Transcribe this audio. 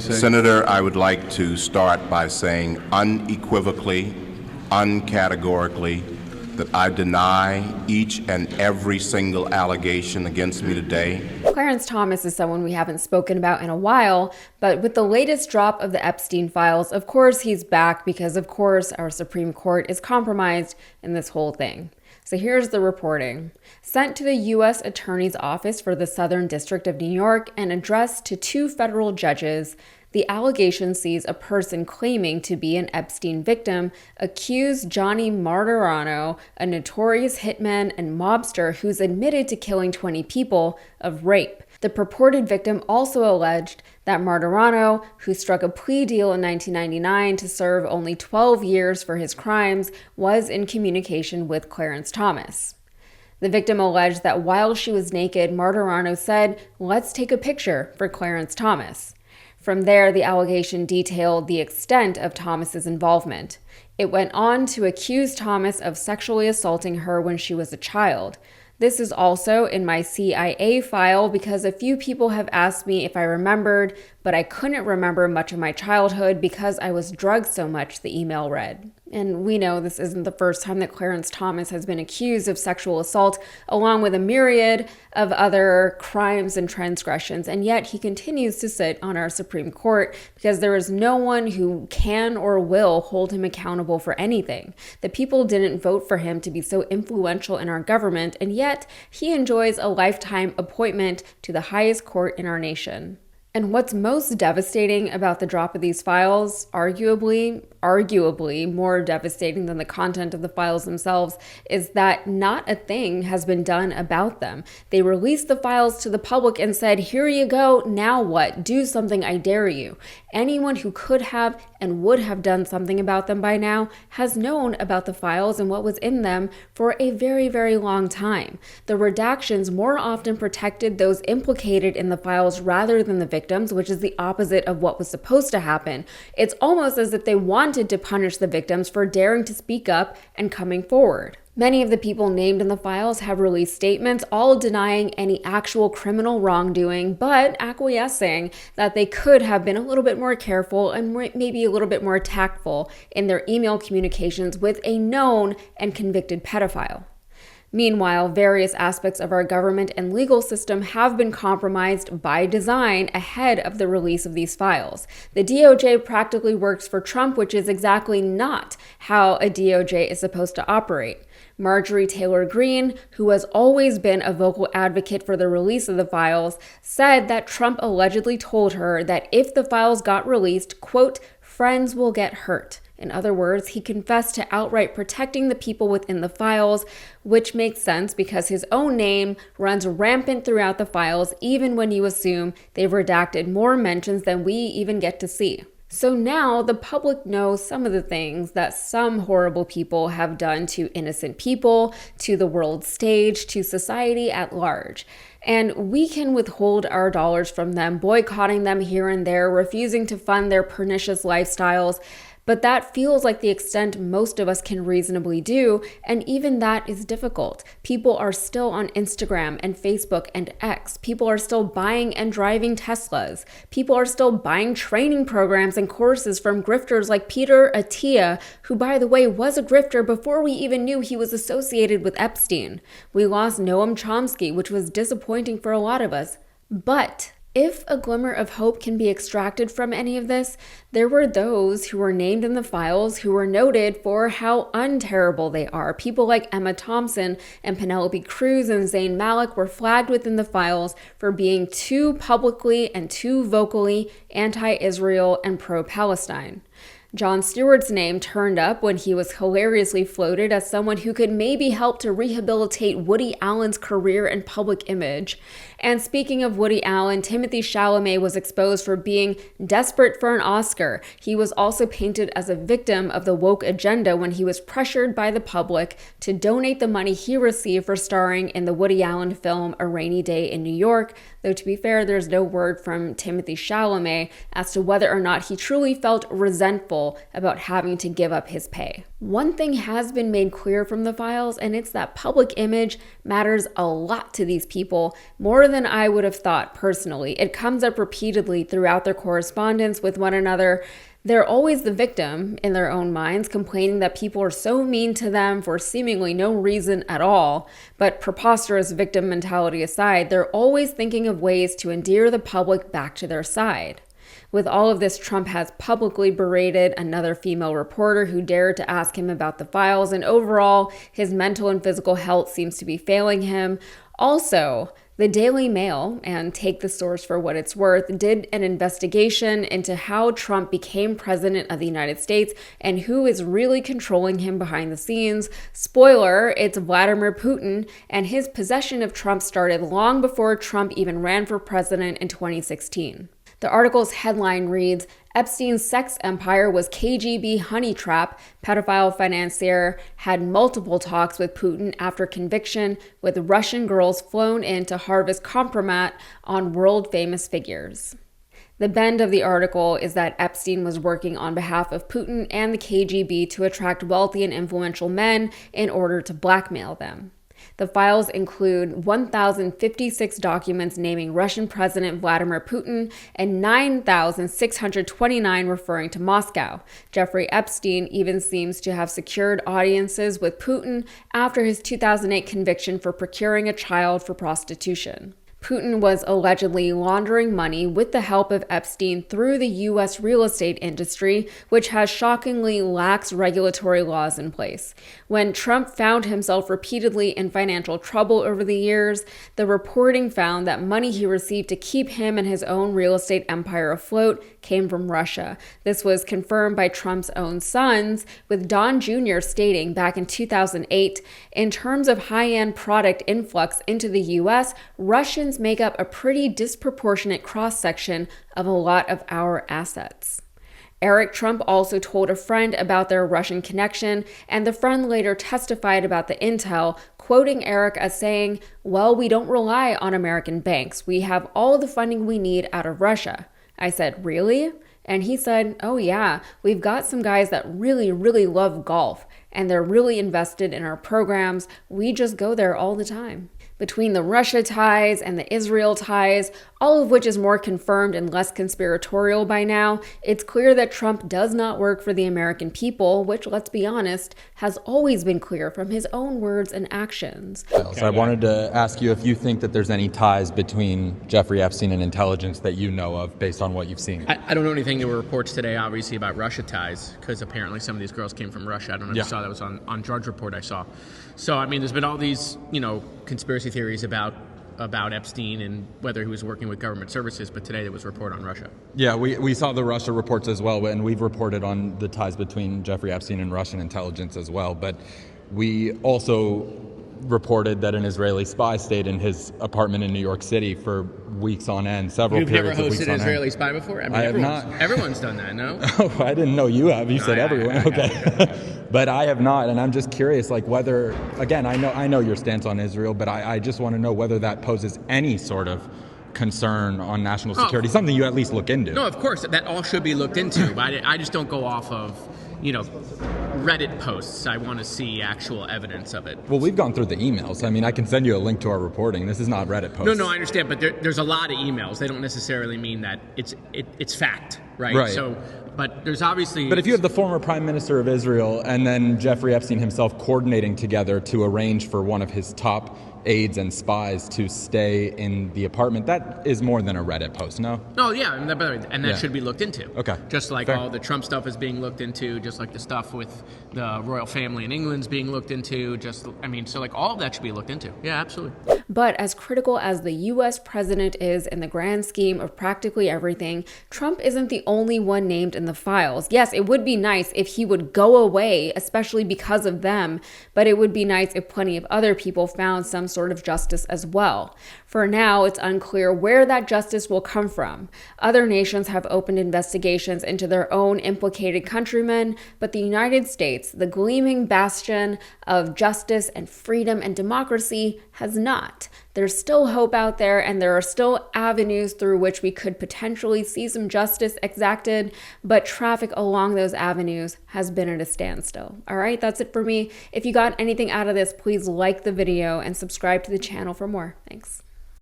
Senator, I would like to start by saying unequivocally, uncategorically, that I deny each and every single allegation against me today. Clarence Thomas is someone we haven't spoken about in a while, but with the latest drop of the Epstein files, of course he's back because, of course, our Supreme Court is compromised in this whole thing. So here's the reporting. Sent to the U.S. Attorney's Office for the Southern District of New York and addressed to 2 federal judges, the allegation sees a person claiming to be an Epstein victim accuse Johnny Martorano, a notorious hitman and mobster who's admitted to killing 20 people, of rape. The purported victim also alleged that Martorano, who struck a plea deal in 1999 to serve only 12 years for his crimes, was in communication with Clarence Thomas. The victim alleged that while she was naked, Martorano said, "Let's take a picture," for Clarence Thomas. From there, the allegation detailed the extent of Thomas's involvement. It went on to accuse Thomas of sexually assaulting her when she was a child. This is also in my CIA file because a few people have asked me if I remembered, but I couldn't remember much of my childhood because I was drugged so much, the email read. And we know this isn't the first time that Clarence Thomas has been accused of sexual assault, along with a myriad of other crimes and transgressions, and yet he continues to sit on our Supreme Court because there is no one who can or will hold him accountable for anything. The people didn't vote for him to be so influential in our government, and yet he enjoys a lifetime appointment to the highest court in our nation. And what's most devastating about the drop of these files, arguably more devastating than the content of the files themselves, is that not a thing has been done about them. They released the files to the public and said, "Here you go, now what? Do something, I dare you." Anyone who could have and would have done something about them by now has known about the files and what was in them for a very, very long time. The redactions more often protected those implicated in the files rather than the victims, which is the opposite of what was supposed to happen. It's almost as if they wanted to punish the victims for daring to speak up and coming forward. Many of the people named in the files have released statements, all denying any actual criminal wrongdoing, but acquiescing that they could have been a little bit more careful and maybe a little bit more tactful in their email communications with a known and convicted pedophile. Meanwhile, various aspects of our government and legal system have been compromised by design ahead of the release of these files. The DOJ practically works for Trump, which is exactly not how a DOJ is supposed to operate. Marjorie Taylor Greene, who has always been a vocal advocate for the release of the files, said that Trump allegedly told her that if the files got released, quote, "friends will get hurt." In other words, he confessed to outright protecting the people within the files, which makes sense because his own name runs rampant throughout the files, even when you assume they've redacted more mentions than we even get to see. So now the public knows some of the things that some horrible people have done to innocent people, to the world stage, to society at large. And we can withhold our dollars from them, boycotting them here and there, refusing to fund their pernicious lifestyles. But that feels like the extent most of us can reasonably do, and even that is difficult. People are still on Instagram and Facebook and X. People are still buying and driving Teslas. People are still buying training programs and courses from grifters like Peter Attia, who, by the way, was a grifter before we even knew he was associated with Epstein. We lost Noam Chomsky, which was disappointing for a lot of us. But if a glimmer of hope can be extracted from any of this, there were those who were named in the files who were noted for how unterrible they are. People like Emma Thompson and Penelope Cruz and Zayn Malik were flagged within the files for being too publicly and too vocally anti-Israel and pro-Palestine. Jon Stewart's name turned up when he was hilariously floated as someone who could maybe help to rehabilitate Woody Allen's career and public image. And speaking of Woody Allen, Timothée Chalamet was exposed for being desperate for an Oscar. He was also painted as a victim of the woke agenda when he was pressured by the public to donate the money he received for starring in the Woody Allen film A Rainy Day in New York, though to be fair, there's no word from Timothée Chalamet as to whether or not he truly felt resentful fearful about having to give up his pay. One thing has been made clear from the files, and it's that public image matters a lot to these people, more than I would have thought personally. It comes up repeatedly throughout their correspondence with one another. They're always the victim in their own minds, complaining that people are so mean to them for seemingly no reason at all. But preposterous victim mentality aside, they're always thinking of ways to endear the public back to their side. With all of this, Trump has publicly berated another female reporter who dared to ask him about the files, and overall, his mental and physical health seems to be failing him. Also, the Daily Mail, and take the source for what it's worth, did an investigation into how Trump became president of the United States and who is really controlling him behind the scenes. Spoiler, it's Vladimir Putin, and his possession of Trump started long before Trump even ran for president in 2016. The article's headline reads, Epstein's sex empire was KGB honey trap. Pedophile financier had multiple talks with Putin after conviction, with Russian girls flown in to harvest compromat on world-famous figures. The bend of the article is that Epstein was working on behalf of Putin and the KGB to attract wealthy and influential men in order to blackmail them. The files include 1,056 documents naming Russian President Vladimir Putin and 9,629 referring to Moscow. Jeffrey Epstein even seems to have secured audiences with Putin after his 2008 conviction for procuring a child for prostitution. Putin was allegedly laundering money with the help of Epstein through the U.S. real estate industry, which has shockingly lax regulatory laws in place. When Trump found himself repeatedly in financial trouble over the years, the reporting found that money he received to keep him and his own real estate empire afloat came from Russia. This was confirmed by Trump's own sons, with Don Jr. stating back in 2008, in terms of high-end product influx into the U.S., Russians make up a pretty disproportionate cross-section of a lot of our assets. Eric Trump also told a friend about their Russian connection, and the friend later testified about the intel, quoting Eric as saying, "Well, we don't rely on American banks. We have all the funding we need out of Russia." I said, "Really?" And he said, "Oh yeah, we've got some guys that really, really love golf, and they're really invested in our programs. We just go there all the time." Between the Russia ties and the Israel ties, all of which is more confirmed and less conspiratorial by now, it's clear that Trump does not work for the American people, which, let's be honest, has always been clear from his own words and actions. So I wanted to ask you if you think that there's any ties between Jeffrey Epstein and intelligence that you know of based on what you've seen. I don't know anything. There were reports today, obviously, about Russia ties, because apparently some of these girls came from Russia. I don't know if you saw that. Was on Drudge Report I saw. So, I mean, there's been all these, conspiracy theories about Epstein and whether he was working with government services, but today there was a report on Russia. Yeah, we saw the Russia reports as well, and we've reported on the ties between Jeffrey Epstein and Russian intelligence as well. But we also reported that an Israeli spy stayed in his apartment in New York City for weeks on end, several periods of weeks on end. You've never hosted an Israeli spy before? I mean, have not. Everyone's done that, no? Oh, I didn't know you have. You said everyone. Okay. But I have not, and I'm just curious, whether, again, I know your stance on Israel, but I just want to know whether that poses any sort of concern on national security, something you at least look into. No, of course, that all should be looked into. But I just don't go off of, Reddit posts. I want to see actual evidence of it. Well, we've gone through the emails. I mean, I can send you a link to our reporting. This is not Reddit posts. No, I understand, but there's a lot of emails. They don't necessarily mean that it's fact, right? Right. So, but there's obviously... But if you have the former Prime Minister of Israel and then Jeffrey Epstein himself coordinating together to arrange for one of his top aides and spies to stay in the apartment, that is more than a Reddit post, no? No, yeah, and that should be looked into. Okay. Just like Fair. all the Trump stuff is being looked into, just like the stuff with the royal family in England's being looked into, so all of that should be looked into. Yeah, absolutely. But as critical as the U.S. president is in the grand scheme of practically everything, Trump isn't the only one named in the files. Yes, it would be nice if he would go away, especially because of them, but it would be nice if plenty of other people found some sort of justice as well. For now, it's unclear where that justice will come from. Other nations have opened investigations into their own implicated countrymen, but the United States, the gleaming bastion of justice and freedom and democracy, has not. not. There's still hope out there, and there are still avenues through which we could potentially see some justice exacted, but traffic along those avenues has been at a standstill. All right, that's it for me. If you got anything out of this, please like the video and subscribe to the channel for more. Thanks.